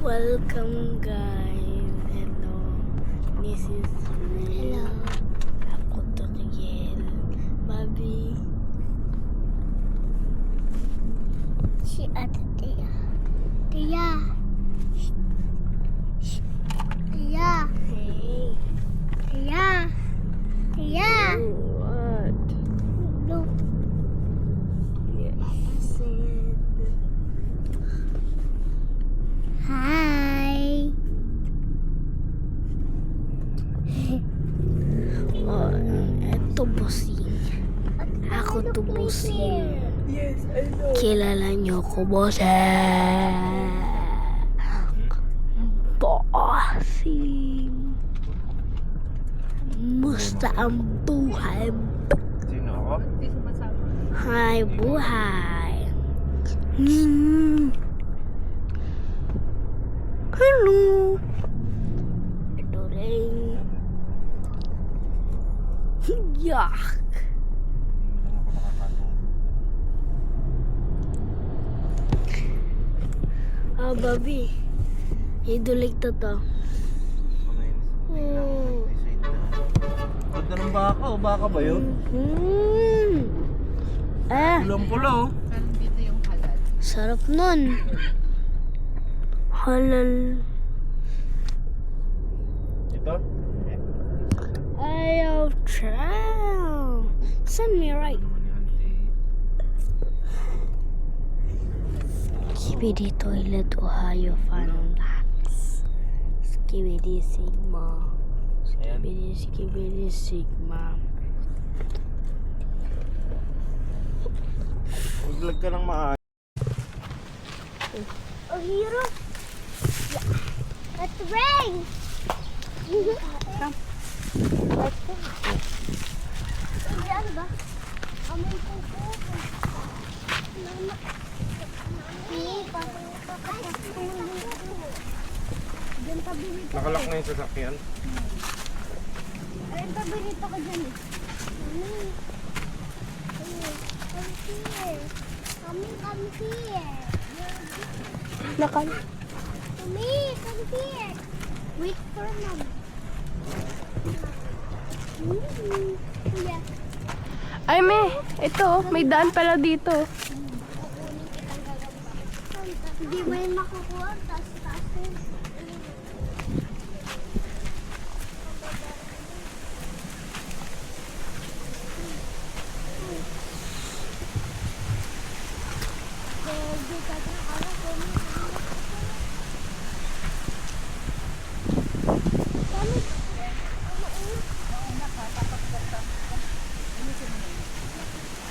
Welcome guys. Hello. This is Hello. Ako to Riel. Bobby. Si Ate Tia. Tia. Tia. Hey. Tia. Tia. What? No. Yes. Hi. Oh, eto bossing. Ako to bossing. Yes, I know. Kilala niyo ko bossing. Bossing. Musta ang buhay? Sino ako? Hi, buhay. Hello. Ito rin. Yuck. Bobby. Idulig to to. Ganda ng baka o baka ba yun? Pulang-pula oh. Dito yung halal. Sarap nun. Halal. Ito? Ayaw, chow. Send me right. Skibidi Toilet, Ohio, Final Max. Skibidi Sigma. Skibidi Sigma. Mag-vlog ka ng maayos. Oh, hero. Yeah. Let's rain. Come. Let's go. Hindi, ano ba? Amoy ko po. Mama. Nakalak na yung sasakyan. Ay, paborito ko dyan eh. Come here. Come here. Nakal. Come here. Wait for mom. Yeah. Ay, ito, may daan pala dito. Hindi mo yung makukuha. Taas-taas yun.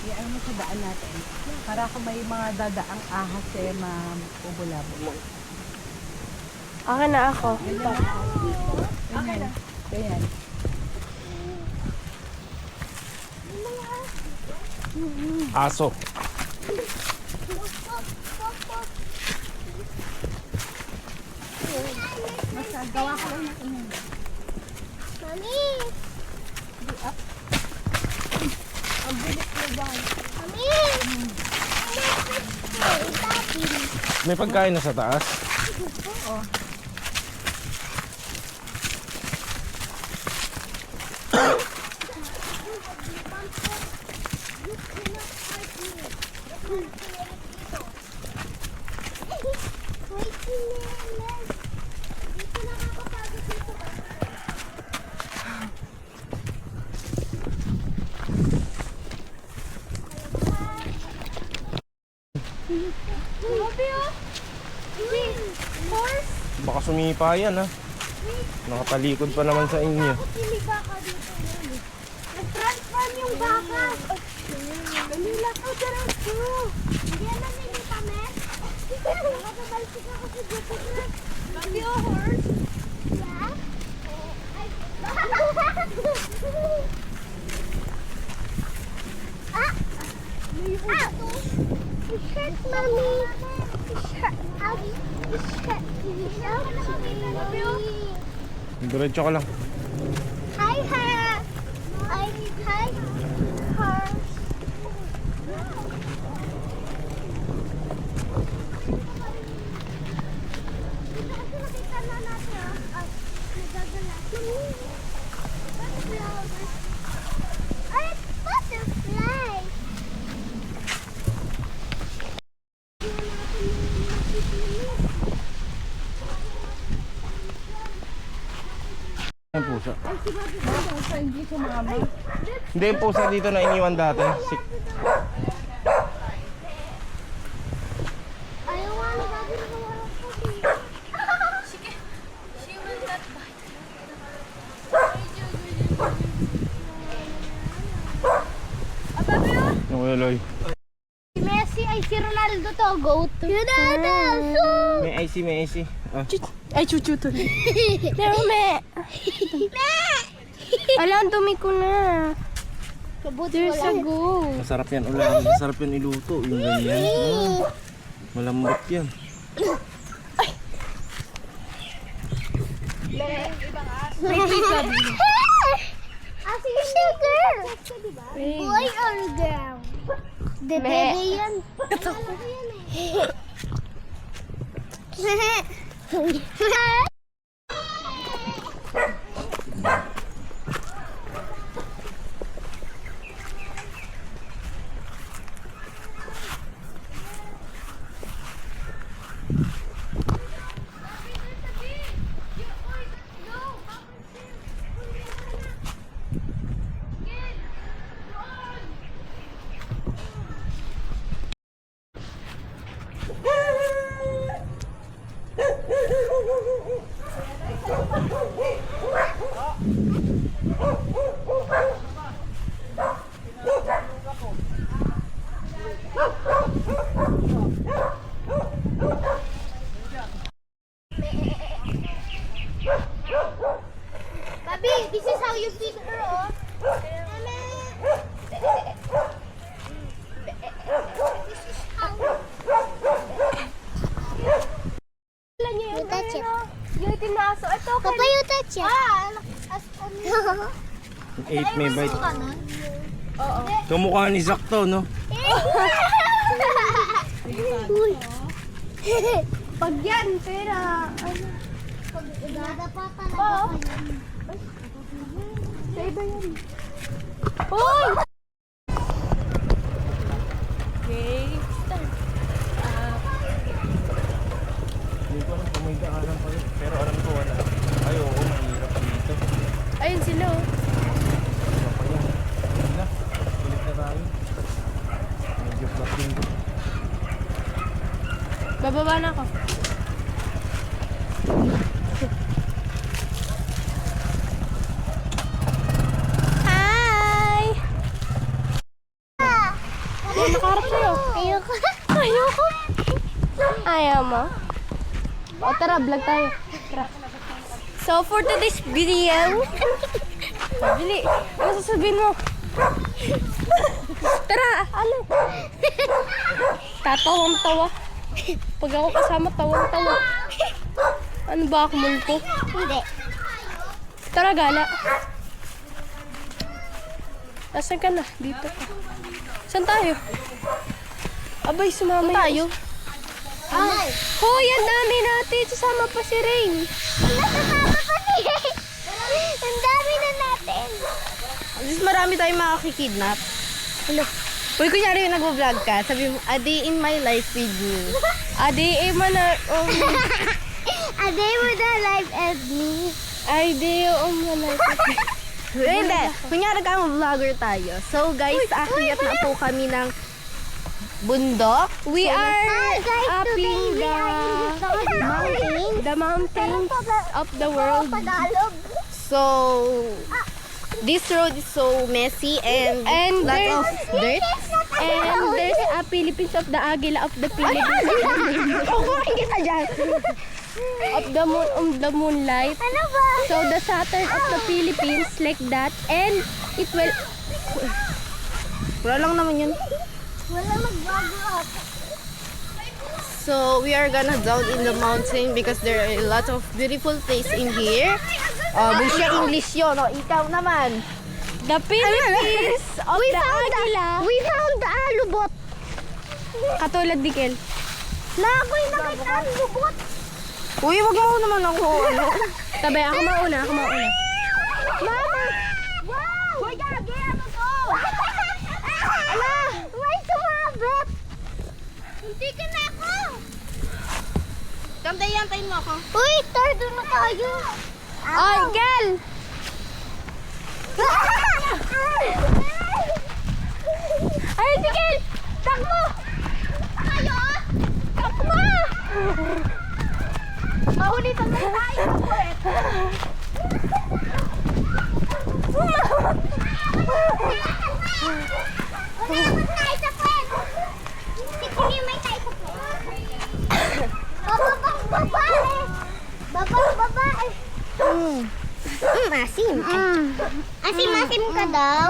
Iyan mo sa daan natin. Para kung may mga dadaang ahas mapubulabog. Akin na ako. Akin na. Ganyan. Aso. Gawa ko lang ng ingin. Mami! Ang bilis mo ba? Mami! May pagkain na sa taas? Oo. Baka sumipa yan ha. Nakatalikod pa naman sa inyo. Nag-transform yung baka. Manila ko, diretso. Hindi yan namili kami. Nakakabalsik ako sa Jupiter. Lagi o horse? Yeah? Ah! Shirt, mommy. Shirt. Diretso ka lang. Hi, ha. Hi, horse. nakita na natin, nagagalat. Butterfly. Ay, butterfly. Ang pusa. Sa hindi sumama. Hindi yung pusa dito na iniwan dati. I don't want to go to the water. She will not bite. Yung Eloy. Si Messi ay si Ronaldo to. Go to Ronaldo. May IC. Ah. Ay, chuchu to. Pero me. Alam, dumi ko na. There's a go. Masarap yan ulam. Masarap yan iluto. Yung ganyan. Ah, malambot yan. May pizza. Sige, sugar. Boy or girl? Depende yan. Babi, this is how you feed her, oh. This is how. You touch it. Yung tinaso. Ito, Papa, you touch it. Yung 8 may bite. Oo. Kamukha ni Zach to, no? Uy. Pag yan, pera. Ano? Gada pa talaga kayo. Sa iba yan. Hoy! Okay, start. Hindi ko alam kung may daanan pa yun. Pero alam ko wala. Ay, oo, mahirap dito. Ayun sila, oh. Ano pa yan? Ayun na. Ulit na tayo. Medyo flat din ko. Bababa na ako. Hi! Ay, nakaharap sa'yo. Ayoko. Ayoko. Ayaw mo? O tara, vlog tayo. Tara. So, for today's video, Bili, ano sasabihin mo? Tara, ano? Tatawang-tawa. Pag ako kasama, tawang-tawa. Ano ba ako, multo? Hindi. Tara, gala. Nasaan ka na? Dito ka. Saan tayo? Abay, sumama tayo. Ay. Hoy, ang dami natin. Sasama pa si Rain. Nasasama pa si Ang dami na natin. Just marami tayong makakikidnap. Hello. Uy, kunyari yung nag-vlog ka, sabi mo, a day in my life with you. A day in my life, A day with a life as me. a day in my life. Hindi, kunyari ka vlogger tayo. So guys, akyat na po kami ng bundok. We are Hi guys, upping today we are in the mountains of the world. Tagalog. So, this road is so messy and lot of dirt. And there's a Philippines of the Agila of the Philippines. Kukurin kita dyan. Of the moonlight. Ano ba? So, the Saturn of the Philippines like that. And it will... Wala lang naman yun. Wala magbago ako. So, we are gonna down in the mountain because there are a lot of beautiful place in here. Busya English yun. O, ikaw naman. The Philippines of the Agila. We found the Uy, wag mo naman ako. Tabi, ako mauna. Mama! Wow! Hoy, gagi! Ano to? Ala! May sumabit! Hindi ka na ako! Kamday, antayin mo ako. Uy, tardo na tayo. Oy, Gel! Ay, si Gel! Takbo! Tayo! Takbo! Maulitan na tayo. Kulit. Ulitan tayo sa pwet. Sige, may tayo sa pwet. Babang babae. Babang babae. Asim. Asim ka daw.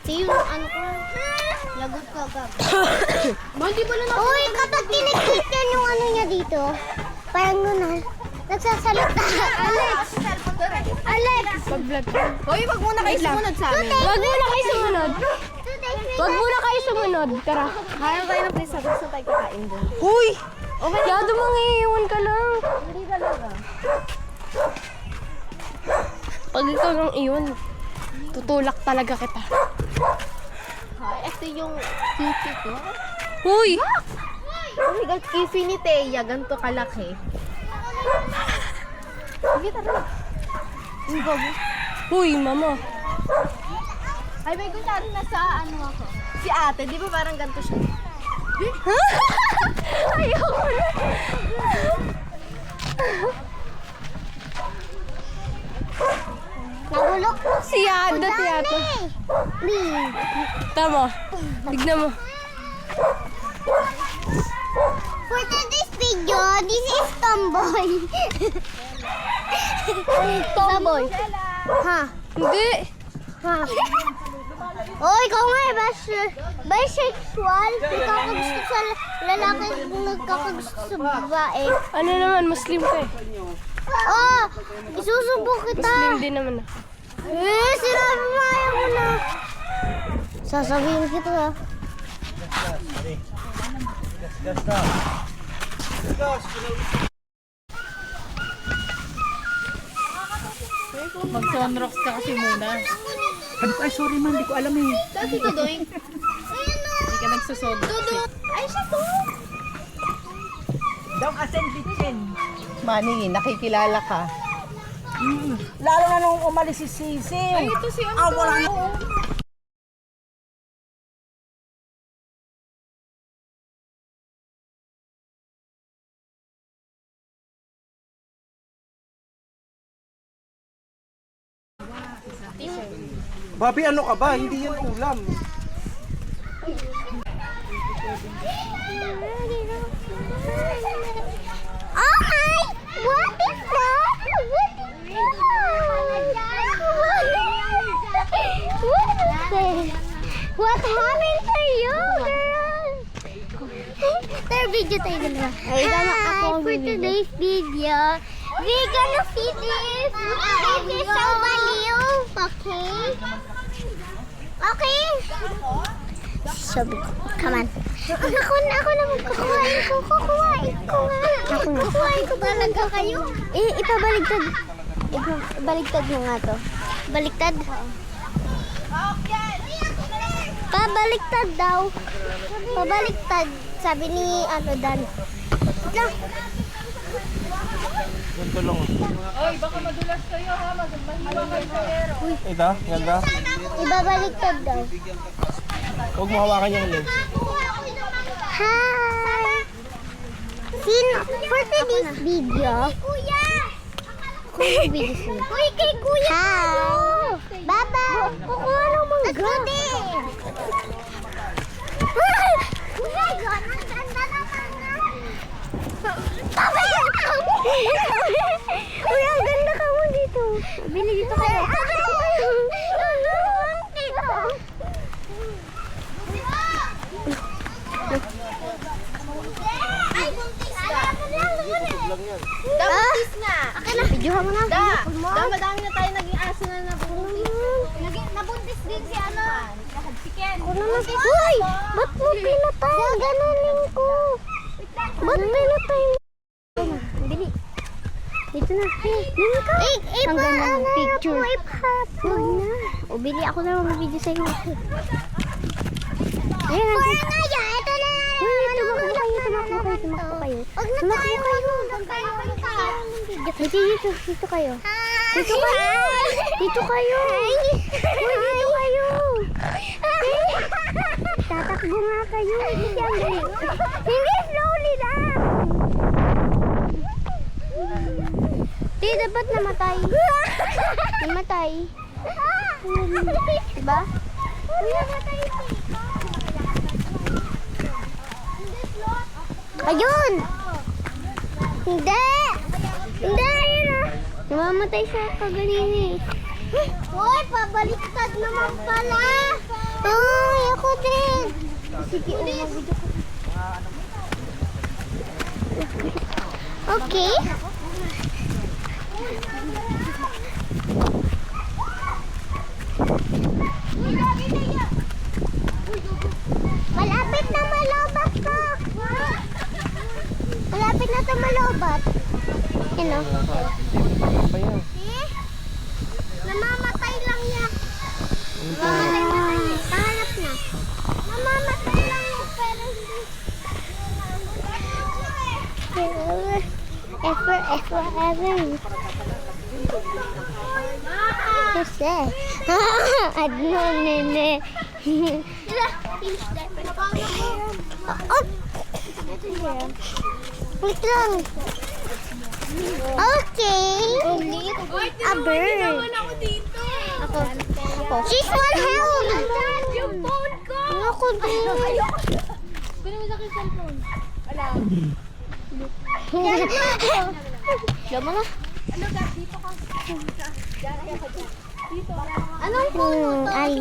Yung ano ko. Lagot ka agad. Hindi ba na Uy, kapag kiniklik yan yung ano niya dito, parang gano'n, nagsasalita. Alex! Pag-vlog ka. Hoy, wag muna kayo sumunod sa amin. Wag muna kayo sumunod. Wag muna kayo sumunod. Tara. Kaya tayo ng place sabi sa tayo kakain doon. Huy! Okay. Yado mangiiwan ka lang. Hindi talaga. Pag ikaw nang iwan, tutulak talaga kita. Hi, ito yung kifi ko. Huy! Oh my God, kifi ni Teya, ganito kalaki. Sige, tara. Ang bago. Huy, mama. Ay, may kunyari na sa ano ako. Si ate, di ba parang ganito siya? Ayoko na. Nahulog po Si Adat yata. Tama. Tignan mo. For today's video, this is Tomboy. Tomboy. Ha? Hindi. Ha? Oh, ikaw nga eh, bisexual. Nagkakagusto sa lalaki, nagkakagusto sa babae. Ano naman, Muslim ka eh. Oh, isusubok kita. Muslim din naman ah. Sinabi mo ayaw mo na. Sasabihin kita ha. Mag-sunrocks ka kasi muna. Ay, sorry man, hindi ko alam eh. Saan si Tudoy? Ayun o. Hindi ka nagsusod. Tudo. Ay, siya to. Daw asen bitchin. Mani, nakikilala ka. Lalo na nung umalis si Sisi. Ay, ito si ano wala na. Bobby, ano ka ba? Hindi yan ulam. Oh my! What is that? What is this? What happened to you, girl? There, video tayo dalawa. Hi, for today's video, we're gonna see this. This is so baliw. Okay? Okay? Sabi ko, come on. Ako na magkukuhain ko. Kukuhain ko nga. Kukuhain ko talaga kayo. Ipabaligtad. Ipabaligtad mo nga to. Baligtad? Pabaliktad daw. Pabaliktad. Sabi ni Dan. Lang. Ganito lang. Oy, baka madulas kayo ha. Mahiwa kayo sa hero. Ito, ganda. Ibabaliktad daw. Huwag mo hawakan yung lens. Hi! For today's video, Kuya video. Uy, kay Kuya! Hi! Baba! Kukuha ng mangga. Atuti! Kuya, yun! Ang ganda ng mangga! Baba! Uy, ang ganda ka mo dito. Bili dito kayo. Ay, buntis ka! Buntis nga! Akin na! Videohan mo na! Madami na tayo naging aso na nabuntis. Nabuntis din si ano? Si Ken. Ako naman. Uy! Ba't mo pinatay? Gaganunin ko. Ba't pinatay mo? Dili. Dito na. Dito ka. Hanggang ng picture. Huwag na. O, bili ako na mga video sa'yo. Ayan. Ito na. Tumakbo kayo. Tumakbo kayo. Dito kayo. Dito kayo. Dito kayo. Tatakbo nga kayo. Hindi, slowly lang. Di, dapat namatay. Namatay. Diba? Namatay. Ayun! Hindi! Hindi! Ayun o! Namamatay siya kaganini. Uy! Pabaliktad naman pala! Ay! Ako din! Sige, video ko. Okay. Malapit na malobat ka! Malapit na ito malobat. Yan o. Pa yan. Namamatay lang yan. Namamatay. Pahanap na. Namamatay lang yan pero hindi. Ever. Kasi. Adno, nene. Oh! Wait lang. Okay. A bird. Ako. She's one held. Yung phone ko. Ako din. Kunin mo sa akin cellphone. Wala. Lama na. Ano ka? Dito ka. Anong phone mo to? Ali.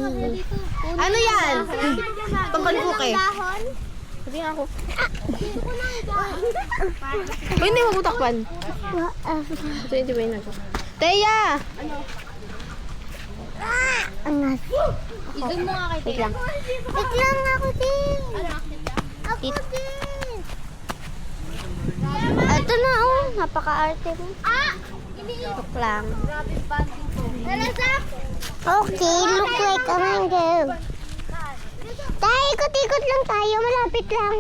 Ano yan? Tungkol buke. Sabi ako. Dito na ang dahon. Hindi mo butakpan. Ito yung dibayin na to. Teya! Angas. I-zoom mo nga kay Teya. Wait lang ako din. Ako din. Ito na oh. Napaka-arte mo. Tuk lang. Okay, look like a mango. Tayo, ikot-ikot lang tayo. Malapit lang.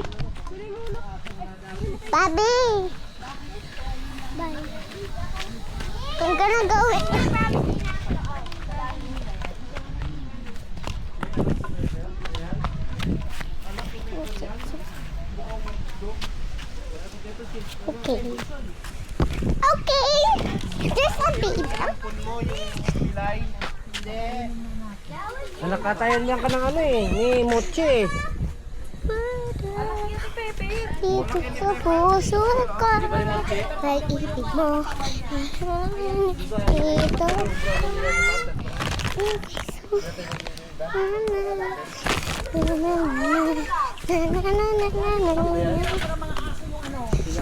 Babi. Bye. Kung ka na gawin. Okay. Okay. Just a bit. Nakatayan niyan ka ng ano eh. Ni Mochi eh. Dito sa puso ko ay ibig mo. Dito.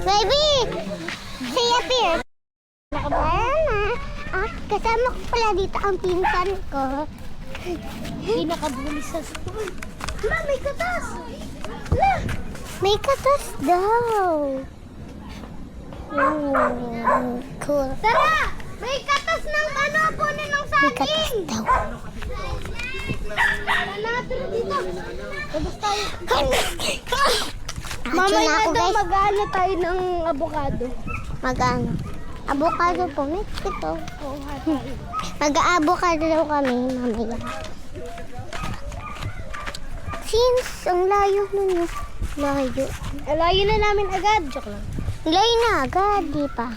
Baby! Say up here. Kasama ko pala dito ang pinsan ko. Pinakabuli sa school. Ma, may katas! La! May katas daw. Cool. Tara! May katas ng ano, kunin ng saging! May katas daw. Tara dito. Labas tayo. Mamaya daw mag-ano tayo ng avocado. Mag-ano? Avocado po, may ito. Mag-avocado daw kami mamaya. Since ang layo nun. Layo. Layo na namin agad. Joke lang. Layo na agad, di pa.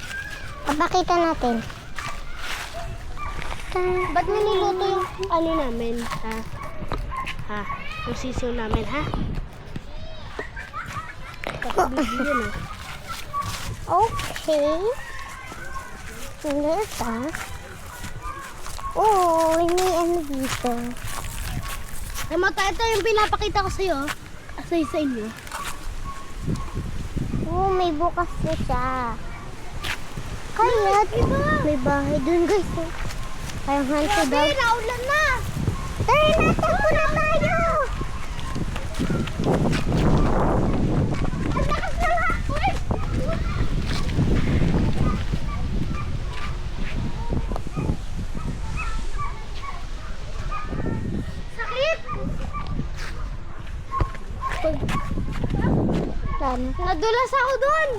Papakita natin. Ba't niluluto yung ano namin? Ha? Yung sisiw namin, ha? Yun, ha? Okay. Next, ha? Oh, may ano dito. Ito yung pinapakita ko sa'yo. Asay sa inyo. Oh, may bukas na siya. Kaya, may bahay dun, guys. Parang hanto daw. Grabe, naulan na. Tara, natakbo na tayo. Ang lakas ng hapon. Nadulas ako doon.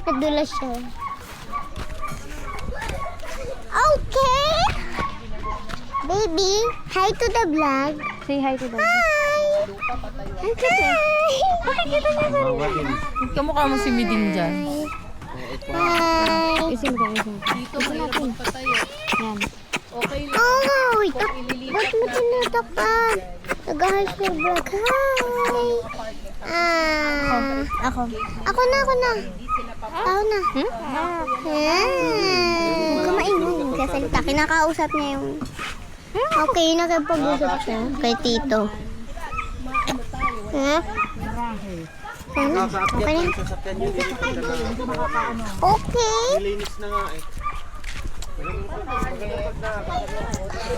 Nadulas siya. Okay. Baby, hi to the vlog. Say hi to the Hi. Ang cute eh. Pakikita niya sa rin. Kamukha mo si Midin dyan. Hi. Isin ka, isin ka. Dito mahirap magpatayo. Yan. Okay lang. Oh, wait. Ba't mo tinutok pa? Nag-ahas niya vlog. Hi. Ako. Ako na. Ako na. Huwag ka maingay. Kasalita. Kinakausap niya yung... Okay, nakapag-usap siya kay Tito. Ha? Okay. Okay. Linis na nga eh.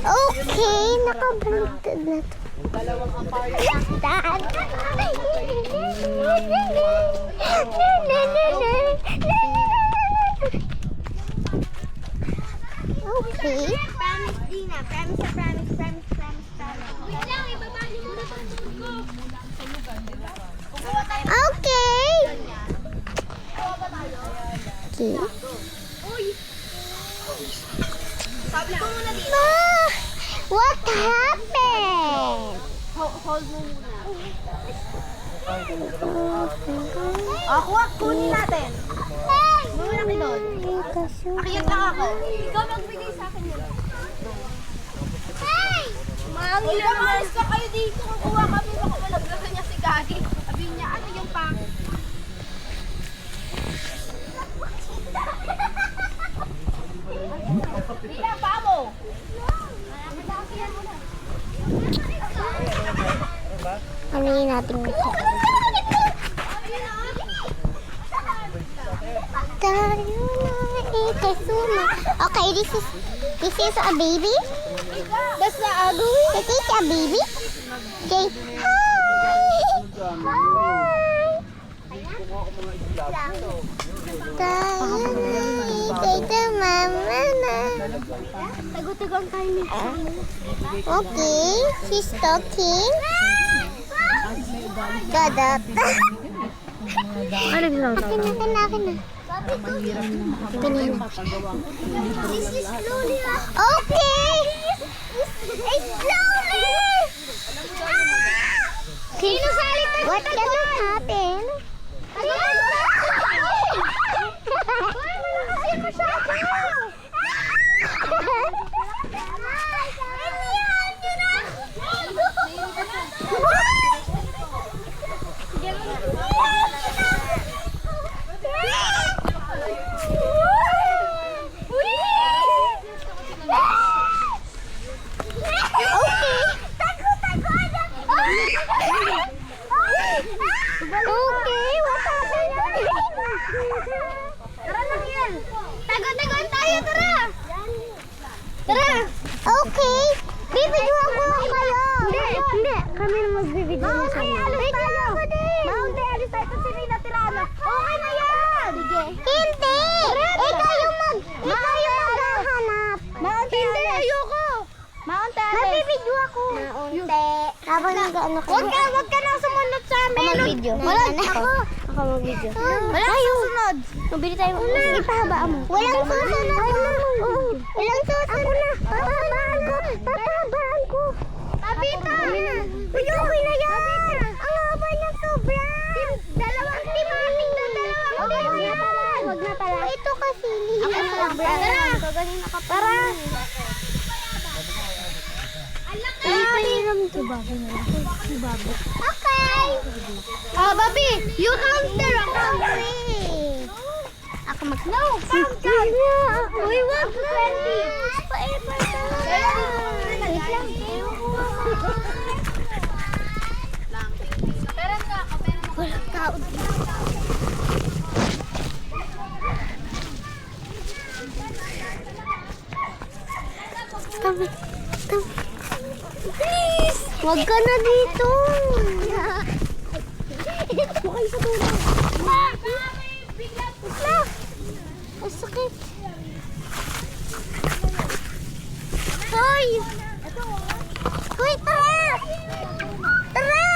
Okay, nakabaliktad na to. Dad. Okay. Promise, Dina. Promise. Wait lang, ibaba niyo muna sa ko. Okay. Okay. What happened? Hold mo muna. Ako, kunin natin. Hey! Muna ka doon. Akiyat lang ako. Ikaw magbigay sa akin yun. Hey! Uy, lumalis ka kayo dito. Kukuha kami. Baka malaglagan niya si Gagi. Sabihin niya, ano yung pang... Dina, pa mo. Ano natin ito? Tayo na ikasuma. Okay, this is a baby. That's the ugly. This is a baby. Okay. Tayo na ikasuma na. Tago-tago ang kain niya. Okay, she's talking. Gadap. Akin na. Okay. Slowly. What gonna happen? Okay, what happened? Tara na, Kiel. Tago-tagoan tayo, tara. Tara. Okay. Bibidyoan ko lang kayo. Hindi. Kami na magbibidyo. Okay, alis tayo. Maunti, alis tayo. Ito si Rina Tirana. Okay na yan. Sige. Hindi. Ikaw yung maghahanap. Hindi, ayoko. Maunti, alis. Magbibidyo ako. Maunti. Habang nag-ano ko. Huwag ka nang sumunod sa amin. Ako mag-video. Ako mag-video. Walang susunod. Mabili tayo. Sige, pahabaan mo. Walang susunod. Walang susunod. Ako na. Papahabaan ko. Papita. Okay na yan. Ang haba niya sobra. Dalawang timating na dalawang. Huwag na pala. Ito kasi. Ako na sobra. Tara. Okay. Babi, you counter ako. Ako no, count. We want 20. Forever. Wait lang. Walang tao dito. Tabi. Please! Huwag ka na dito! Ito kayo sa tulong. Ang sakit. Hoy! Hoy, tara! Tara!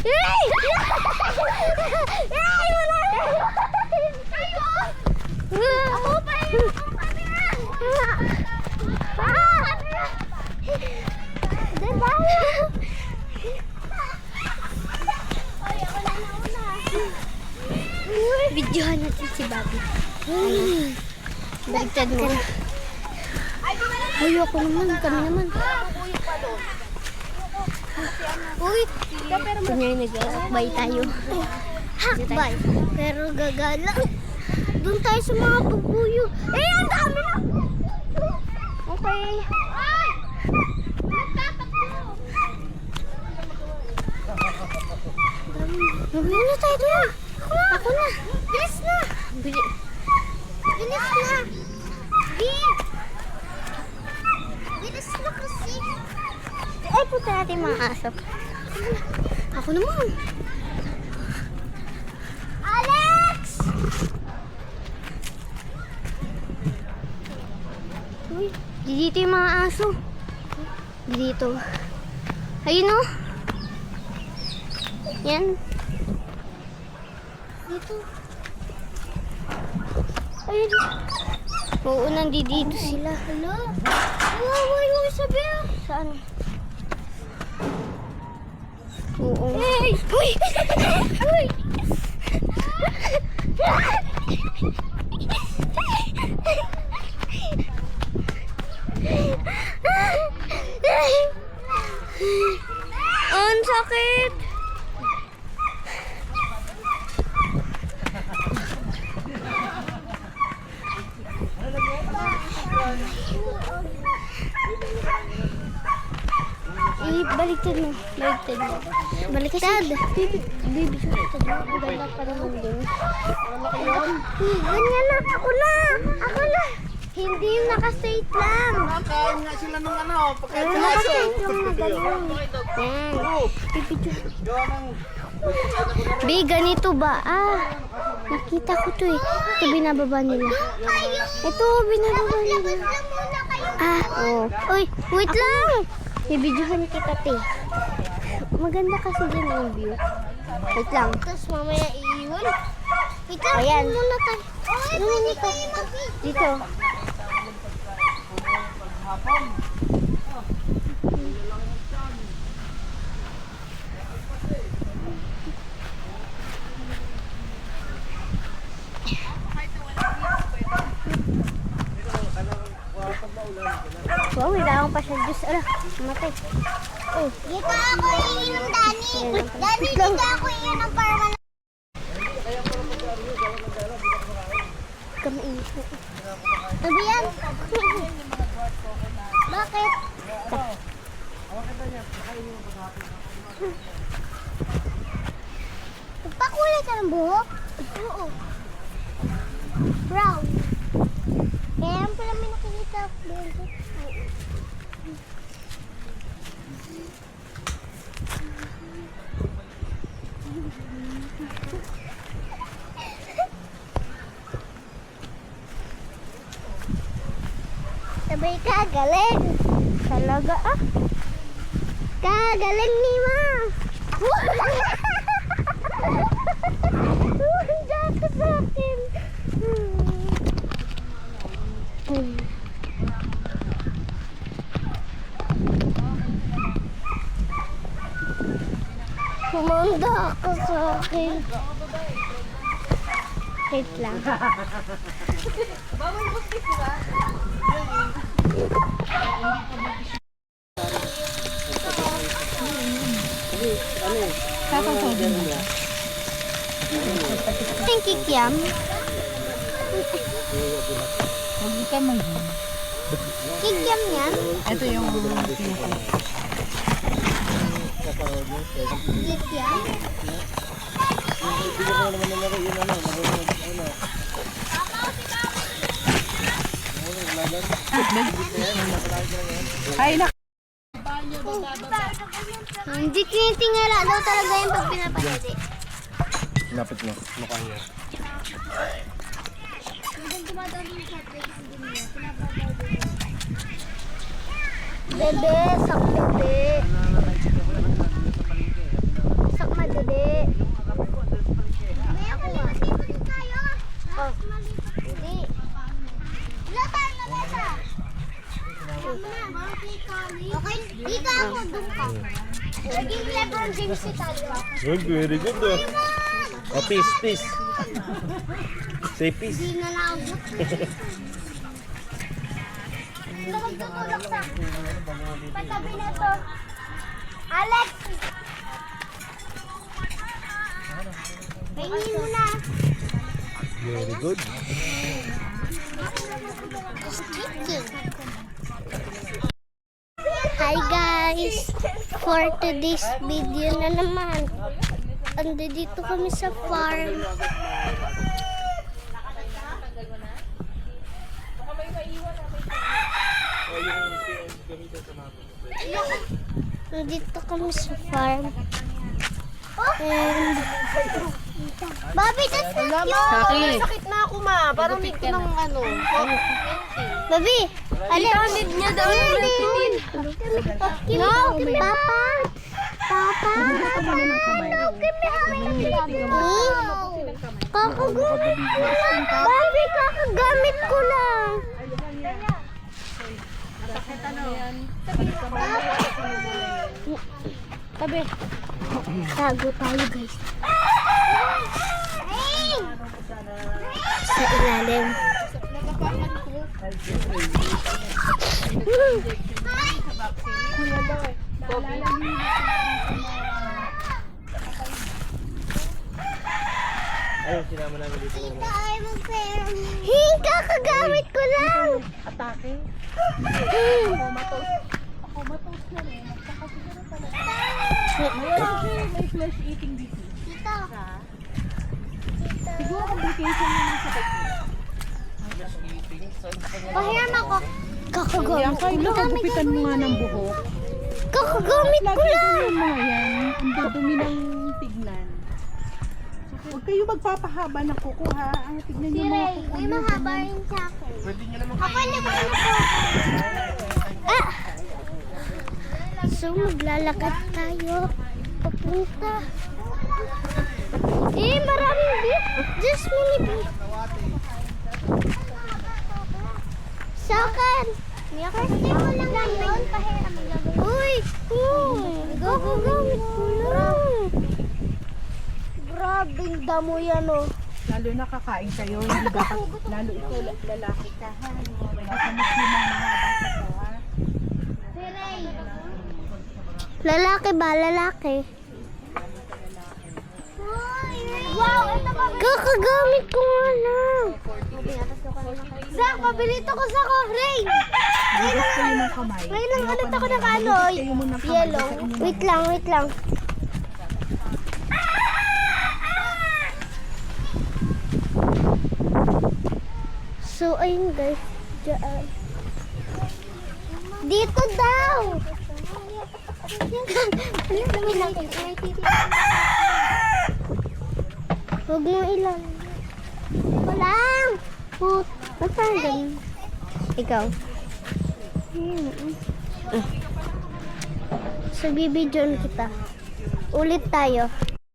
Ay! Ay! Wala! Ako pa yun! Ako pa yan! Diba? Ay, ako na nauna. Videohan natin si Bobby. Baligtad mo. Ayoko naman. Kami naman. Uy! Kunyari nag-hakbay tayo. Hakbay? Pero gagala. Doon tayo sa mga pabuyo. Eh, ang dami na! Okay. Ay! Nagtatakbo! Mabuyo na tayo doon. Ako na. Bilis na. Bilis na. Bilis na kasi. Ay, punta natin mga aso. Ako naman. Alex! Uy, dito yung mga aso. Dito. Ayun o. Yan. Dito. Ayun. Oo, nandito sila. Hala. Wow, yung sabi ah. Saan? Oo. Hey! Uy! Uy! Ang sakit! Baliktad mo. Baliktad mo. Baliktad. Bibi, ang ganda pa naman din. Ganyan na. Ako na. Ako na. Hindi yung naka-straight lang. Kain nga sila ng ano, pagkain ng aso. Naka-straight lang na ganyan. Yan. Bibidyo. Bi, ganito ba? Ah, nakita ko to eh. Ito binababa nila. Ito, binababa nila. Ah, oo. Uy, wait lang. Bibidyohan kita, te. Maganda kasi din yung view. Wait lang. Tapos mamaya iiwan. Wait lang, ayan. Muna tayo. Dito. Dito. Wow, kailangan pa siya juice. Ala, matay. Oh. Dito ako iinom, Dani. Dani, dito ako iinom para man. Kami iinom. Sabi yan. Bakit? Nagpakulay ka ng buhok? Oo. Brown. Kaya ang pala may nakikita doon. Sabay ka, galing. Talaga ah. Kagaling ni Ma. Diyan ka sa akin. Kumanda ka sa akin. Wait lang. Kakasodin mo. Yung kikiam. Huwag ka mag Kikiam yan. Ito yung Kikiam. Ay, na. Hindi tinitingala daw talaga yung pag pinapaliti. Lapit mo, mukha niya. Bebe, sak bebe. Sak madali. Dali. Ako nga. Oh. Hindi. Wala tayong lamesa. Okay, dito ako, doon ka. Naging Lebron James si Tayo. Good, very good oh. Oh, peace, peace. Say peace. Hindi na naabot. Hindi magtutulog sa patabi na to. Alex! Pahingin mo na. Very good. Hi guys! For today's video na naman, andito kami sa farm. Nandito kami sa farm. And Bobby, that's not yours! Sakit na ako, ma. Parang need ko ng ano. Bobby! Alin? niya daw No, Papa! Papa! Kakagamit ko lang! Bobby, kakagamit ko lang! Tabi. Tago tayo, guys. Sa ilalim. Ayun, sinama namin dito. Hey, kakagamit ko lang. Atake. May flesh eating disease. Dito. Siguro complication yun sa pagkain. Pahiram ako. Kakagamit Yan ko kayo, lang. kagupitan mo nga ng buhok. Kakagamit ko Lagi lang. yung mga yan, ang dudumi ng tignan. Huwag kayo magpapahaba ng kuko ha. Ang tignan Si nyo mga Ray, kuko may nyo. mahaba rin sa akin. Pwede nyo naman Ako naman ako. Ah! So, maglalakad tayo. Papunta. Maraming beef. Just mini beef. Sa akin. First time mo lang ngayon. Uy! Gagagamit ko lang. Grabing damo yan, oh. Lalo na kakain kayo, hindi dapat, lalo ikaw lalaki ka ha. Makakamit mo ng mahabang sato ha. Lalaki ba? Lalaki. Wow! Ito ba? Kakagamit ko nga lang. Zach, pabilit ako sa Ray! Bigas kayo ng kamay. Ray lang ulit ako ng ano. Kayo mo ng kamay. Yellow. Wait lang, wait lang. So, ayun guys. Diyan. Dito daw! Huwag mo ilang. Walang! Ba't parang ganun? Ikaw. So, bibidyon kita. Ulit tayo.